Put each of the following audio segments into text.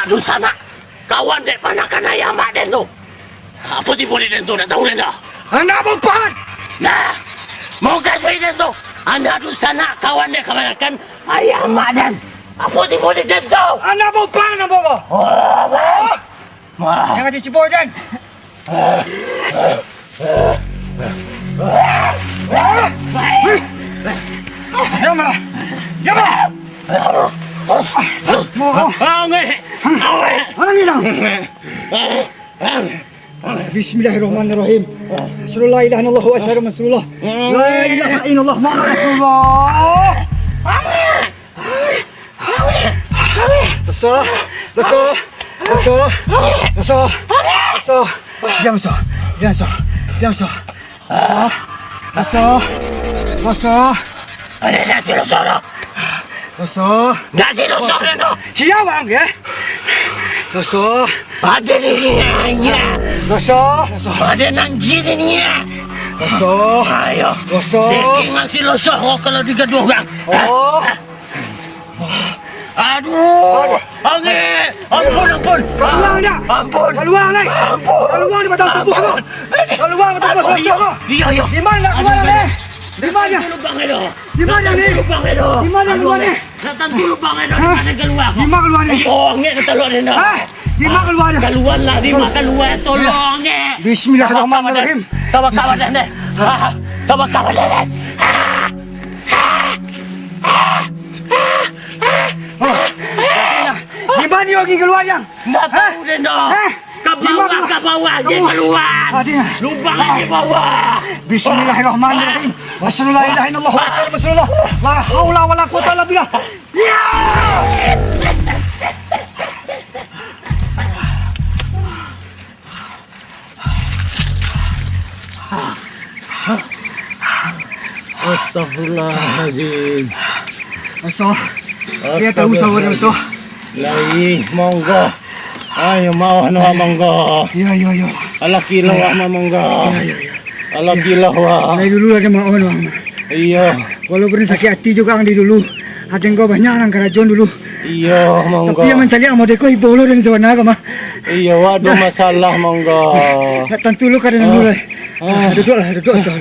du sana. Kawan dek panakan ayam mak den tu. Apa tipu den tu nak tahu den dah? Anak bempat. Nah, mau kasih den tu. Anak du sana kawan dek panakan ayam mak den. Apa tipu den tu? Anak bempat nak bawa. Jangan cicipur den. Jangan. Jangan. Bismillahirrahmanirrahim. La ilaha illallah wa asyhadu anna Rasulullah. La ilaha illallah Muhammad Rasulullah. Besar. Jangan Ada nasi losor. Nasi losor no. Siawang ya. Besar. Ada ni nya. Besar. Ada nanji ni nya. Besar. Ayo. Daging nasi losor kalau 3 orang. Oh. Aduh. Angin. Ampun. Keluar dah. Ampun. Keluar ni. Keluar ni batang tubuh kau. Keluar batang tubuh kau. Iya. Di mana keluar ni? Di mana? Lubang itu. Di mana ni? Lubang itu. Di mana keluar ni? Datang tu lubang itu. Di mana keluar? Di mana keluar ni? Oh, ngek ketelok ni dah. Di mana keluar ni? Keluar lah, di mana keluar. Tolong ngek. Bismillahirrahmanirrahim. Kawan-kawan dah. Kawan-kawan dah. Di mana lagi keluar yang? Tak tahu dia dah. Ke bawah dia keluar. Lubang di bawah. Bismillahirrahmanirrahim. Asyhadu la ilaha illallah wa asyhadu anna Rasulullah. La haula wala quwwata illa billah. Ya! Astagfirullahaladzim. Aso. Dia tahu sawar aso. Lai monggo. Ayo mau monggo. Ya. Ala kilo monggo. Ala kilo Dari dulu lagi mau Iya. Walaupun sakit hati juga di dulu. Ada engkau banyak orang kerajon dulu. Iya monggo. Tapi yang mencari amode ko ibolo dan sewana kama. Iya waduh masalah monggo. Nak tentu lu kadang dulu. Duduk asal.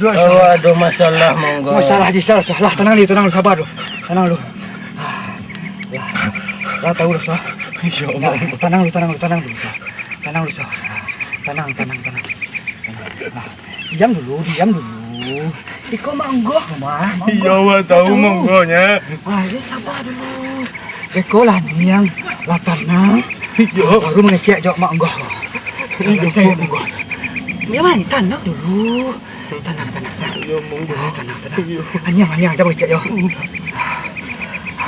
Waduh masalah monggo. Masalah je salah. Tenang lu sabar lu. Tenang lu. Ya tahu lu sah. Insyaallah. Tenang lu. Tenang. Diam dulu. Iko manggo mah. Iya wa tahu monggonya. Ya sabar dulu. Eko lah ni yang lapangna. Iya. Baru mengecek jawab manggo. Saya manggo. Ya mah tenang dulu. Tenang. Iya monggo. Tenang. Anyang dah cek yo.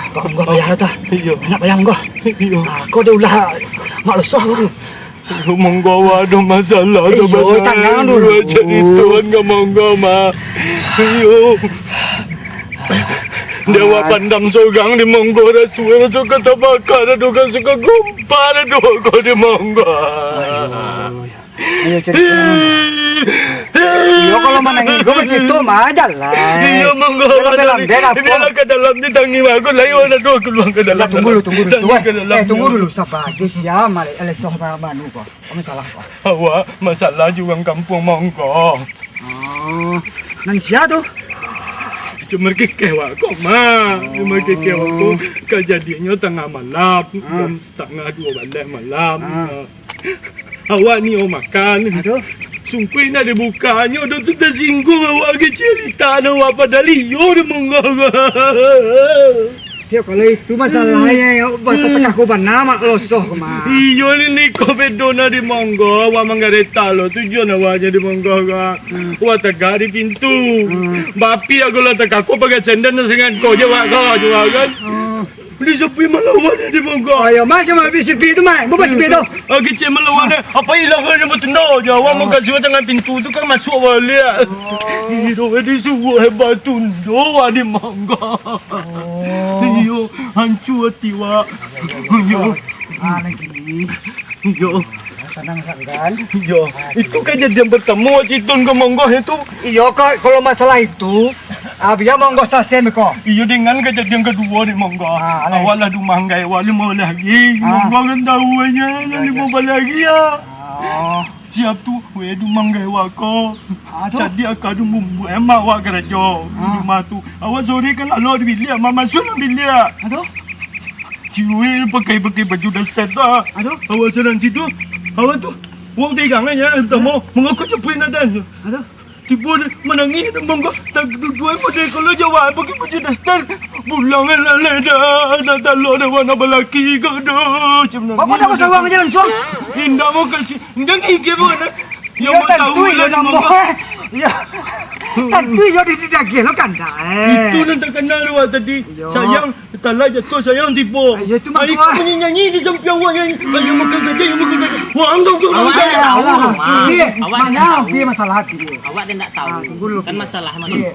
Kau manggo bayar ta? Iya. Nak bayar manggo. Iya. Kau dah ulah mak lesah tu. Monggo ada masalah sebenarnya. Tenang dulu. Cerituan ke monggo mah. Iyo. Dewa pandam sogang di monggo rasuara suka tabakar aduh suka gumpar aduh kau di monggo. Ayo cerita. Iyo kalau menangis gue begitu mah jalan. Iya monggo. Biarlah ke dalam ni tangi aku lagi ada dua keluar ke dalam. Tunggu dulu. Tunggu dulu sabar. Dia mari elesah manu kok. Kamu salah kok. Awak masalah juga kampung monggo. Nang sia tu. Cuma kekewak kok mah. Cuma kekewak kok kejadiannya tengah malam. Jam 1:30 balik malam. Awak ni makan. Aduh. Sungkuin ada bukanya, dah tu tersinggung awak ke cerita awak pada liur monggo. Ya kalau itu masalahnya, batas aku benar mak losoh kemana? Iyo ni kau bedona di monggo, awak manggareta lo tujuan awaknya di monggo ka. Awak tegak di pintu. Bapi aku lah tegak aku pakai sendal dengan kau jawab kan. Beli sepi melawan di monggo. Ayo masih habis sepi tu mak, bukan sepi tu. Kecil melawan apa hilang kan betul dah. Awak makasih dengan pintu tu kan masuk balik. Iyo disuruh hebat tundo di monggo. Iyo hancur hati wak. Iyo. Lagi. Iyo. Tenang sangan. Iyo. Itu kejadian pertama Citun ke monggo itu. Iyo kalau masalah itu Biar monggo sasen beko. Iya dengan kejadian kedua ni monggo. Alai. Awal lah dumanggai, awal mau lagi. Monggo kan tahu aja, yang mau lagi ya. Oh. Siap tu, we dumanggai wako. Tu. Jadi akadu bumbu emak wak kerja. Rumah tu. Awak sore kan lalu di bilik, mama suruh bilik. Aduh. Ciwi pakai baju dasar dah. Aduh. Awak sedang tidur. Awak tu, wang pegang aja. Tamu mengaku cepuin ada. Aduh. Tiba dia menangis dan bangga. Tak dua model kalau jawab pakai baju dasar. Pulang lalai dah. Dah lalu dah warna belaki ke dah. Apa dah pasal wang jalan suang? Indah mau kasih. Indah gigi pun. Ya tentu ya nombor. Ya. Tentu ya tidak gila kan dah. Itu yang tak kenal awak tadi. Yo. Sayang, talak jatuh sayang tipu. Ya, itu mak Aik gua. nyanyi di samping awak nyanyi. Ayo makan kerja, ayo makan kerja. Wah, angkau kau Awak orang dah tahu. Dia, Awak mana dah tahu. dia masalah hati dia. Awak dia nak tahu. Tunggu dulu. Kan masalah mana? Dia,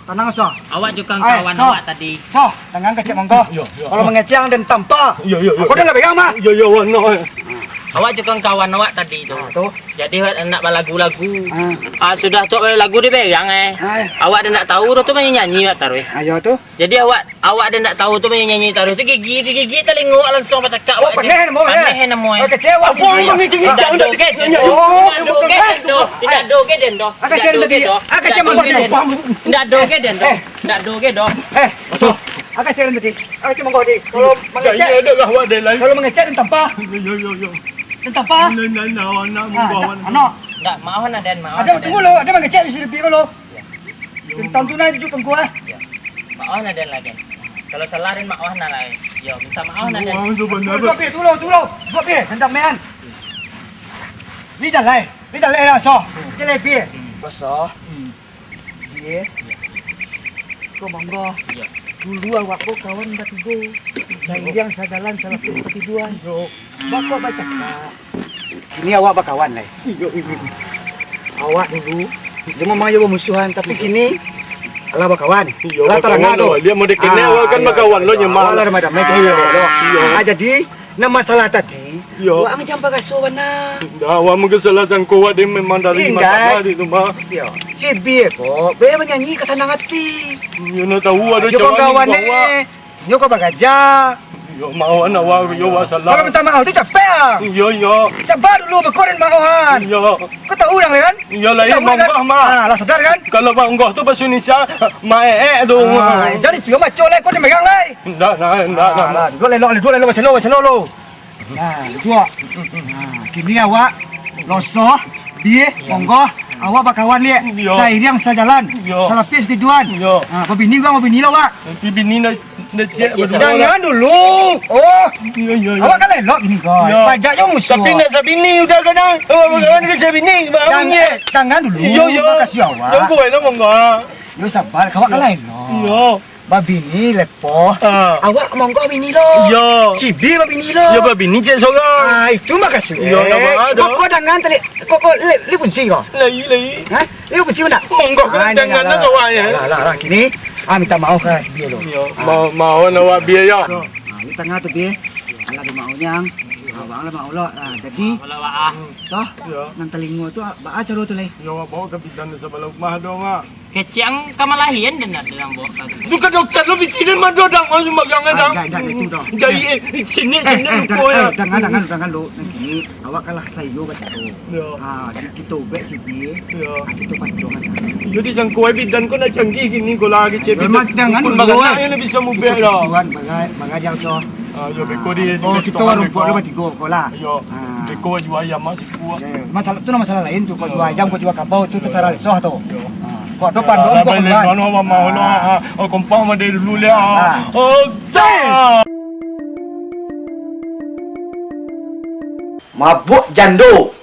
tenang so. Awak juga Ai, kawan so. awak tadi. So, dengan kecil monggo. Yo, yo. Kalau mengecang dan tanpa. Yo, yo, yo. Aku dah lah pegang mak. Ya, ya, warna. Awak juga kawan awak tadi tu. Tu. Jadi nak lagu-lagu. Ah. Sudah tu lagu dia pegang Ai. Awak dia nak tahu tu main nyanyi awak taruh. Ayo tu. Jadi awak dia nak tahu tu main nyanyi taruh tu gigi telingo langsung bercakap. Oh, pandai nama dia. Pandai nama. Oh, kecewa. Apa orang ni tinggi Tidak jauh do dah. ke? Oh, Tidak do ke den do. Akan cari tadi. Akan cari monggo. Tidak do ke den do. Tidak do ke do. So. Akan cari tadi. Akan cari monggo di. Kalau Kaya mengecek. ada kahwat dia lain. Kalau mengecek dan tanpa. Yo, yo, yo. Dan tanpa. Nah, warna membawa. Anak. Tak maaf nak den maaf. Ada tunggu lo. Ada mengecek di sini kalau. Tentang tunai tujuh pengku ah. Maaf nak den lagi. Kalau salah den maaf nak lagi. Yo minta maaf nak den. Wah, tu benar. Tunggu pi, tunggu. Buat pi, hendak main. Ni jalan. Ni jalan dah so. Jalan pi. Besar. Dia. Kau monggo. Ya. Dulu awak kau kawan bertiga. Saya yang sejalan salah ketiduan. Bako baca. Kini awak berkawan lah. Awak dulu dia memang ada musuhan tapi kini ala berkawan. Ala terangah tu. Dia mau dikenal awak kan berkawan lo nyemang. Ala dah macam kini lo. Jadi nama masalah tadi. Yo. Awak macam bagaso mana? Dah, awak mungkin salah sangka dia memang dari masalah di rumah. Yo. Si biar kok, biar menyanyi kesenang hati. You nak tahu ada Yo kawan ni. Yo kau bagaja. Yo mau anak awak yo masalah. Kalau minta maaf tu capek ah. Yo yo. Sabar dulu berkoren maafan. Yo. Kau tahu orang kan? Yo lain Kau tahu kan? bangga mah. Lah sadar kan? Kalau bangga tu bahasa Indonesia mae tu. Jadi tu macam le kau ni megang le. Ndak. Lah, dua le macam lo. Nah, dua. Kini awak losoh dia monggo awak berkawan liat. Yo. Saya yang sejalan. Yo. Salah pis tiduan. Yo. Babini gua babini lo wak. Nanti bini nak cek Jangan dulu. Oh, Yo. awak kan lelok ini kau. Yo. Pajak yang musuh. Tapi nak sabini udah kadang. Oh, bagaimana ke sabini? Jangan dulu. Yo. Makasih awak. Yo kau nak monggo. Yo sabar, kau kan lelok. Yo. Babini lepo. Ah. Awak monggo bini lo. Yo. Cibi babini lo. Yo bini cek seorang. Itu makasih. Yo, nama ada. Kok dengan tadi kok li punci kok. Lai. Ha? Li punci mana? Monggo kan jangan nak kawan ya. Lah kini minta maaf ke biar lo. Yo, mau nak awak biaya. Di tengah tu biar. Ala di maunya. Abang lah mau lo. Jadi Kalau awak so Yo. nang telingo tu ba acara tu lai. Yo bawa kapitan sebelah rumah dong ah. keciang kamalahian dan nak dalam bawa Tu kan doktor lo bikin mana dong masuk magang dong. Jangan itu dah. Jadi sini lupa ya. Jangan lo. Nang kini awak kalah sayo betul. Yo. Kita ubek si biar. Yo. Kita panjongan. Jadi sang kau bidan kau nak canggih gini kau lagi cek. Memang jangan pun dulu, magang yang lebih semua biar dah. Tuan bagai yang so. Yo beko dia. Oh kita warung buat lepas tiga kola. Yo. Beko jual ayam masih kuat. Masalah tu masalah lain tu. Kau jual ayam, kau jual kabau tu terserah soh tu. Kau depan Dah dong kau balik keluar. mana awak mau lah. Oh kompang mana dulu lah. Ah. Oh dah. Mabuk jando.